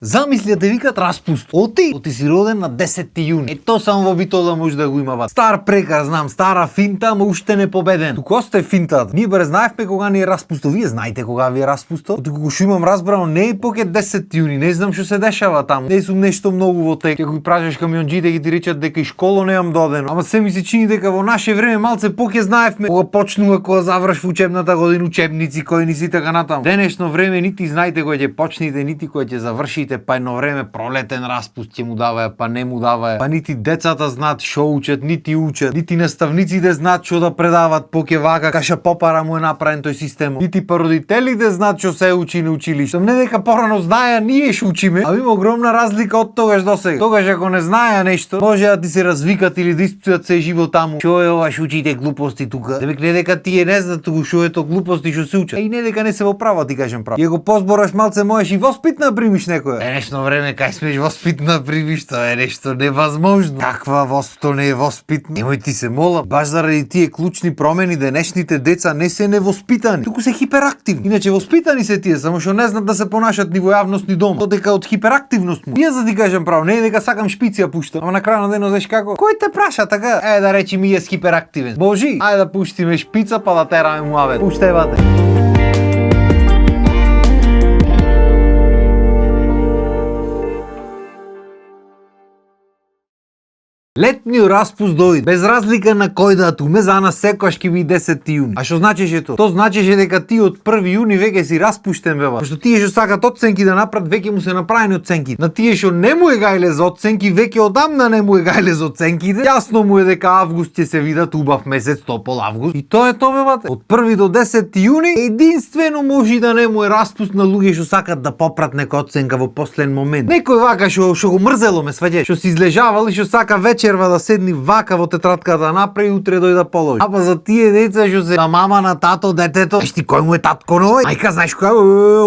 Замисли да те викат распуст. Оти си роден на 10 јуни. Ето само во битол да може да го имава. Стар прекар, знам, стара финта, ама уште не победен. Тук осте финтата. Ние бре знаевме кога ни е распусто. Вие знаете кога ви е распусто? Туку што имам разбрано, не е поке 10 јуни. Не знам што се дешава таму. Не сум нешто многу во тек. Ќе го прашаш камионџите ги ти речат дека и школо немам додено. Ама се ми се чини дека во наше време малце поке знаевме кога почнува, кога завршва учебната година, учебници кои ни си така натаму. Денешно време нити знаете кога ќе почнете, нити кога ќе завршите. Па едно време пролетен распуст ќе му даваја, па не му даваја. Па нити децата знаат што учат, нити наставниците знаат што да предават, поке вака каша попара му е направен тој систем. Нити родителите знаат што се учи на училиште. Не дека порано знаеа, ние што учиме, а има огромна разлика од тогаш до сега. Тогаш ако не знаеа нешто, може да ти се развикат или да испитат се живот таму. Што е ова што учите глупости тука? Демек не дека тие не знаат туку што е тоа глупости што се учат. И не дека не се во право, ти кажам право. И ако позбораш малце можеш и воспитна примиш некоја. Денешно време кај смеш воспитна примиш, тоа е нешто невозможно. Каква воспито не е воспитна? Немој ти се молам, баш заради тие клучни промени денешните деца не се невоспитани, туку се хиперактивни. Иначе воспитани се тие, само што не знаат да се понашат ни во јавност ни дома. Додека од хиперактивност му. Јас да ти кажам право, не е дека сакам шпиција пуштам, ама на крај на денот знаеш како? Кој те праша така? Да речи ми јас хиперактивен. Божи, ајде да пуштиме шпица па да тераме муавет. Пуштевате. Летниот распуст дојде, без разлика на кој датум, за нас секогаш ќе биде 10 јуни. А што значеше тоа? Тоа значеше дека ти од 1 јуни веќе си распуштен беба. Пошто тие што сакат оценки да направат, веќе му се направени оценки. На тие што не му е гајле за оценки, веќе одамна не му е гајле за оценките. Јасно му е дека август ќе се видат убав месец, топол август. И тоа е тоа бебате. Од 1 до 10 јуни единствено може да не му е распуст на луѓе што сакат да попрат нека оценка во последен момент. Некој вака што го мрзело ме сваѓаш, што се излежавал и што сака вечерва да седни вака во тетратката да направи, утре дојде да положи. Апа за тие деца што се на мама, на тато, детето, ти кој му е татко новој? Мајка, знаеш кој?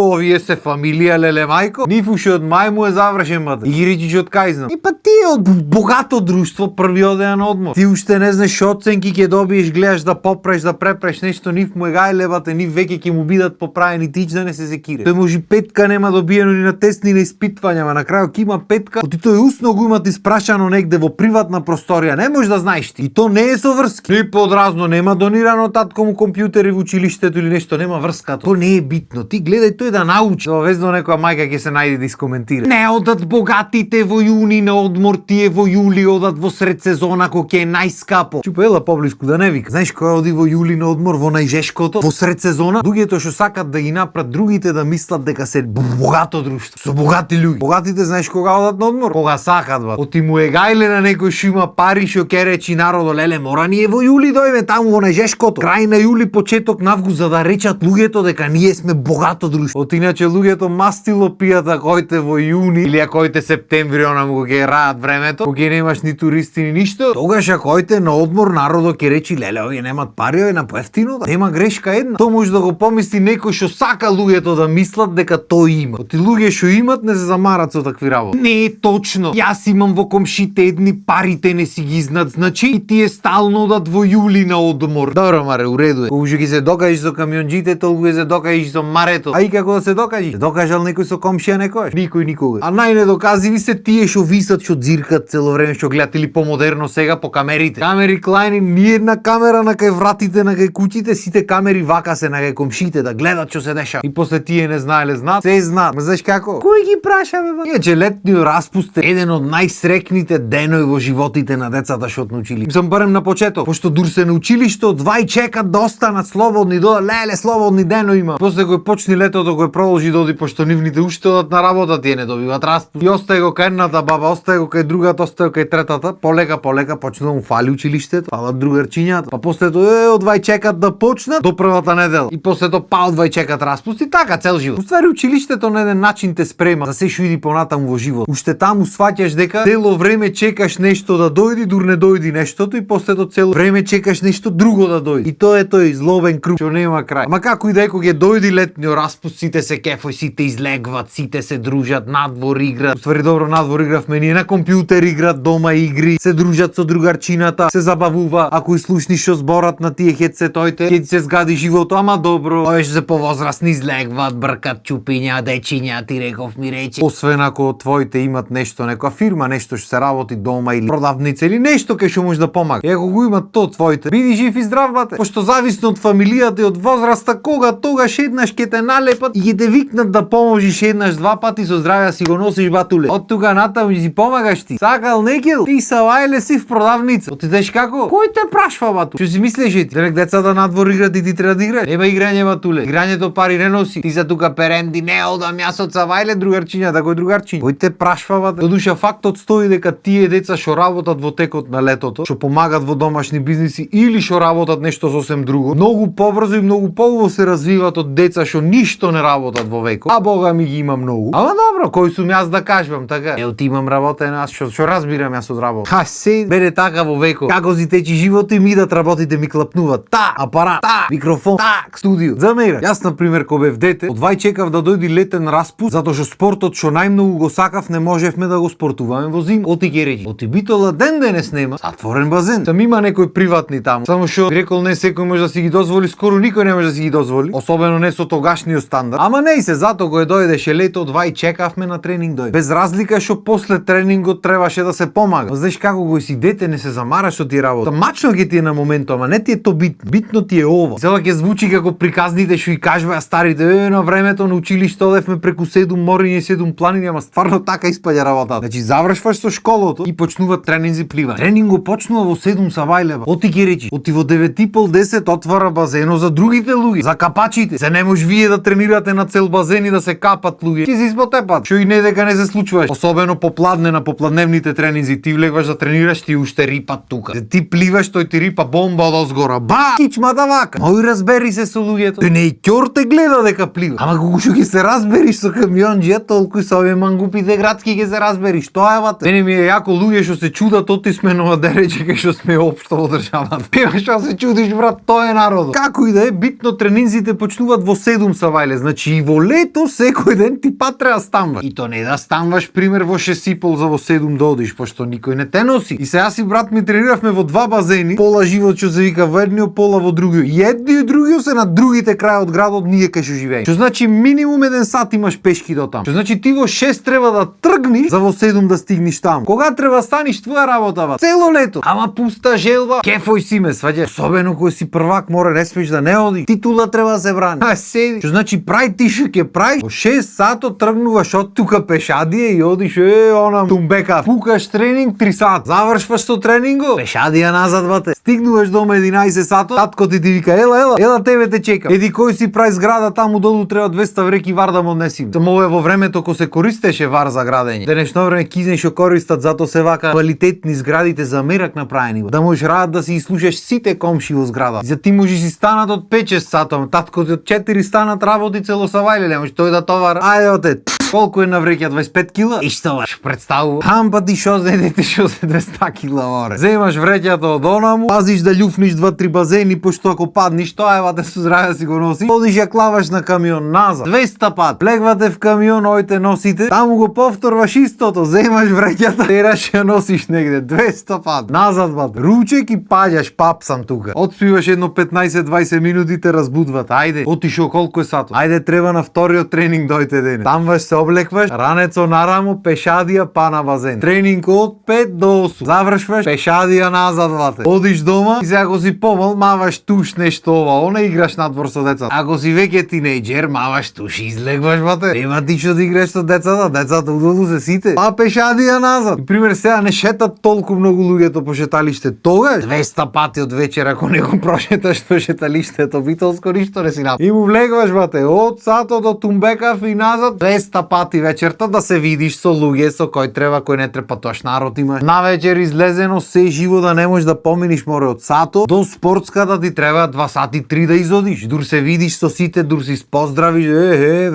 Овие се фамилија леле мајко. Нив уште од мај му е завршен мата. И ги речиш од кај знам. И па тие од богато друштво првиот ден на одмор. Ти уште не знаеш што оценки ќе добиеш, гледаш да попреш, да препреш нешто, нив му е гајлебате, нив веќе ќе му бидат поправени, тич да не се секире. Тој може петка нема добиено ни на тестни на испитвања, ама на крајот ќе има петка. Оти тој усно го имат испрашано негде во приватна просторија, не можеш да знаеш ти. И то не е со врски. Ни подразно нема донирано татко му компјутери во училиштето или нешто, нема врска. То не е битно. Ти гледај тој да научи. Везно некоја мајка ќе се најде да искоментира. Не одат богатите во јуни на одмор, тие во јули одат во сред сезона кога ќе е најскапо. Чупа ела поблиску да не вика. Знаеш кој оди во јули на одмор во најжешкото? Во сред сезона? Луѓето што сакат да ги направат другите да мислат дека се богато друштво. Со богати луѓе. Богатите знаеш кога одат на одмор? Кога сакат, ба. Оти му е гајле на некој што има пари што ќе речи народо, леле, мора ние во јули дојме таму во најжешкото. Крај на јули, почеток на август, за да речат луѓето дека ние сме богато друштво. Од иначе луѓето мастило пијат ако ојте во јуни или ако ојте септември, онаму кога ќе раат времето, кога немаш ни туристи ни ништо. Тогаш ако ојте на одмор, народо ќе речи, леле, овие немат пари, овие на поевтино, да. Нема грешка една. Тоа може да го помисли некој што сака луѓето да мислат дека тој има. Оти луѓе што имат не се замарат со такви работи. Не е точно. Јас имам во комшите едни парите не си ги знат, значи и тие стално одат во јули на одмор. Добро, маре, уреду е. Кога ќе се докажеш со камионџите, толку ќе се докажеш со марето. А и како да се докажеш? Докажал некој со комшија некој? Никој никога. А најнедоказиви се тие што висат, што ѕиркат цело време, што гледат или помодерно сега по камерите. Камери клајни, ни една камера на кај вратите, на кај куќите, сите камери вака се на кај комшите да гледат што се дешава. И после тие не знаеле, знаат, се знаат. Ма знаеш како? Кој ги праша бе? Иначе летниот распуст е еден од најсрекните денови во животите на децата што научили. Мислам барем на почеток, пошто дур се на училиште, двај чекат да останат слободни, леле слободни дено има. После кој почни летото, кој продолжи да оди, пошто нивните уште одат на работа, тие не добиваат распуст. И остае го кај едната баба, остае го кај другата, остае го кај третата, полека почне да му фали училиштето, фалат другарчињата. Па после тоа двај чекат да почнат до првата недела. И после тоа двај чекат распуст и така цел живот. Уствари училиштето на еден начин те спрема за се што иди понатаму во живот. Уште таму сваќаш дека цело време чекаш нешто нешто да дојди, дур не дојди нештото и после тоа цело време чекаш нешто друго да дојди. И тоа е тој злобен круг што нема крај. Ама како и да е, кога ќе дојди летниот распуст, сите се кефој, сите излегват, сите се дружат, надвор играат. Уствари добро надвор игравме ние, на компјутер играат, дома игри, се дружат со другарчината, се забавува. Ако и слушниш што зборат на тие хедсетоите, ќе ти се згади живото, ама добро. Овие што се повозрастни излегват, бркат чупиња, дечиња, ти реков ми рече. Освен ако твоите имат нешто, некоја фирма, нешто што се работи дома или продавница или нешто кај што може да помага. И ако го имат тоа твоите, биди жив и здрав бате. Пошто зависно од фамилијата и од возраста, кога тогаш еднаш ќе те налепат и ќе те викнат да поможиш еднаш два пати со здравје си го носиш батуле. Од тука натаму си помагаш ти. Сакал некел, ти савајле си в продавница. Ти знаеш како? Кој те прашва бату? Што си мислиш ти? Дерек децата надвор играат и ти треба да играеш. Нема играње батуле. Играњето пари не носи. Ти за тука перенди, не одам јас од савајле другарчиња, кој другарчиња. Кој те прашва бате? Додуша фактот стои дека тие деца што работат во текот на летото, што помагат во домашни бизниси или што работат нешто сосем друго, многу побрзо и многу поубаво се развиваат од деца што ништо не работат во векот. А бога ми ги има многу. Ама добро, кој сум јас да кажувам така? Ти имам работен, аз што разбирам јас од работа. Ха, се бере така во векот. Како си течи живот и ми да работите ми клапнуваат. Апарат, микрофон, студио. За мене, јас на пример кога бев дете, одвај чекав да дојди летен распуст, затоа што спортот што најмногу го сакав не можевме да го спортуваме во зима. Оти ќе речи, оти битола ден денес нема затворен базен. Сам има некои приватни таму. Само што рекол не секој може да си ги дозволи, скоро никој не може да си ги дозволи, особено не со тогашниот стандард. Ама не се, затоа кога дојдеше лето, одвај чекавме на тренинг дојде. Без разлика што после тренингот требаше да се помага. Знаеш како го си дете не се замараш од тие работи. Мачно ќе ти е на моментот, ама не ти е то битно. Битно ти е ова. Сега ќе звучи како приказните што и кажуваат старите, на времето на училиште одевме преку 7 мориња и 7 планини, ама стварно така испаѓа работата. Значи завршваш со школото и почнуваат тренинзи пливање. Тренингот почнува во 7 савајле. Оти ќе речи, оти во 9:30 отвара базено за другите луѓе, за капачите. За не може вие да тренирате на цел базен и да се капат луѓе. Ќе се испотепат. Што и не дека не се случуваш. Особено попладне на попладневните тренинзи, ти влегваш да тренираш, ти уште рипат тука. Ти пливаш, тој ти рипа бомба од озгора. Ба! Кичмата вака. Мој разбери се со луѓето. Тој не и ќор те гледа дека плива. Ама кога што ќе се разбериш со камионџија, толку со овие мангупите градски ќе се разбериш. Тоа е бате. Мене ми е јако луѓе што се чудат оти сме нова дерече кај што сме општо во државата. Пева што се чудиш брат, тоа е народот. Како и да е, битно тренинзите почнуваат во 7 савајле, значи и во лето секој ден ти па треба станваш. И то не да станваш пример во 6:30 за во 7 да одиш, пошто никој не те носи. И сега си брат ми трениравме во два базени, пола живот што се вика во едниот, пола во другиот. И едни и другиот се на другите крај од градот ние кај што живееме. Што значи минимум 1 сат имаш пешки до таму. Што значи ти во 6 треба да тргниш за во 7 да стигнеш таму. Кога треба станиш твоја работа ба? Цело лето. Ама пуста желба. Кефој си ме сваѓа. Особено кој си првак мора не смеш да не оди. Титула треба да се брани. А седи. Што значи прај ти што ќе праиш? Во 6 сато тргнуваш од тука пешадија и одиш онам Тумбека. Пукаш тренинг 3 сат. Завршваш со тренингот. Пешадија назад бате. Стигнуваш дома 11 сато. Татко ти вика ела тебе те чекам. Еди кој си прај зграда таму долу треба 200 вреки вар да му однесим. Само во времето кога се користеше вар за градење. Денешно време кизни што користат, зато се вака квалитетни зградите за мерак направени. Да можеш рад да си слушаш сите комши во зграда. За ти можеш си станат од 5-6 сатом, татко ти од 4 станат работи цело савајле, не можеш тој да товара. Ајде оте. Колку е на вреќа 25 кила? И што баш представува? Хампа ти шо зне дете шо се 200 кила оре. Земаш вреќата од онаму, пазиш да љуфниш 2-3 базени, пошто ако падниш, тоа евате со здраве си го носи. Одиш ја клаваш на камион назад. 200 пат. Влегвате в камион, ојте носите. Таму го повторваш истото. Земаш вреќата, тераш ја носиш негде 200 пат. Назад бат. Ручек и паѓаш, пап сам тука. Отспиваш едно 15-20 минути, те разбудват. Ајде, отишо колку е сато. Ајде треба на вториот тренинг дојте дене. Таму се облекваш, ранецо нарамо, пешадија па на базен. Тренинг од 5 до 8. Завршваш, пешадија назад вате. Одиш дома и сега ако си помал, маваш туш нешто ова, она играш надвор со децата. Ако си веќе тинејџер, маваш туш и излегваш вате. Нема ти што да играш со децата, децата удолу се сите. Па пешадија назад. И пример сега не шетат толку многу луѓето по шеталиште. Тогаш 200 пати од вечер ако не го прошеташ по шеталиштето, битолско ништо не си направи. И му влегваш вате, од сато до Тумбекав и назад 200 пати вечерта да се видиш со луѓе со кој треба, кој не треба, тоаш народ има. Навечер излезено се живо да не можеш да поминиш море од сато до спортската ти треба 2 сати 3 да изодиш. Дур се видиш со сите, дур си поздравиш,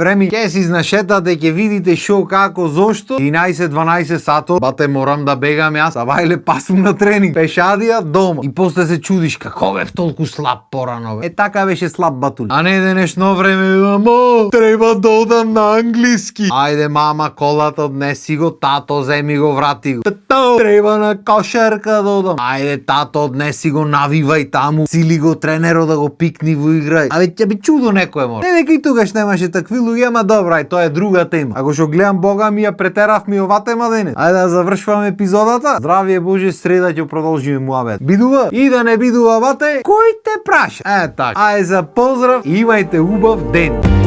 време. Ке си изнашетате, ќе видите шо како зошто. 11-12 сато, бате морам да бегам јас, а вајле пасум на тренинг. Пешадија дома. И после се чудиш како бев толку слаб порано. Така беше слаб батули. А не денешно време, мамо, треба да одам на англиски. Ајде мама, колата однеси го, тато земи го, врати го. Тато, треба на кошерка да одам. Ајде тато, однеси го, навивај таму, сили го тренеро да го пикни во играј. Абе ќе би чудо некој може. Не, дека и тогаш немаше такви луѓе, ама добра, и тоа е друга тема. Ако што гледам, бога ми ја претеравме ова тема денес. Ајде да завршуваме епизодата. Здравје Боже, среда ќе продолжиме муабет. Бидува и да не бидува, бате, кој те праша? Така. Ајде за поздрав и имајте убав ден.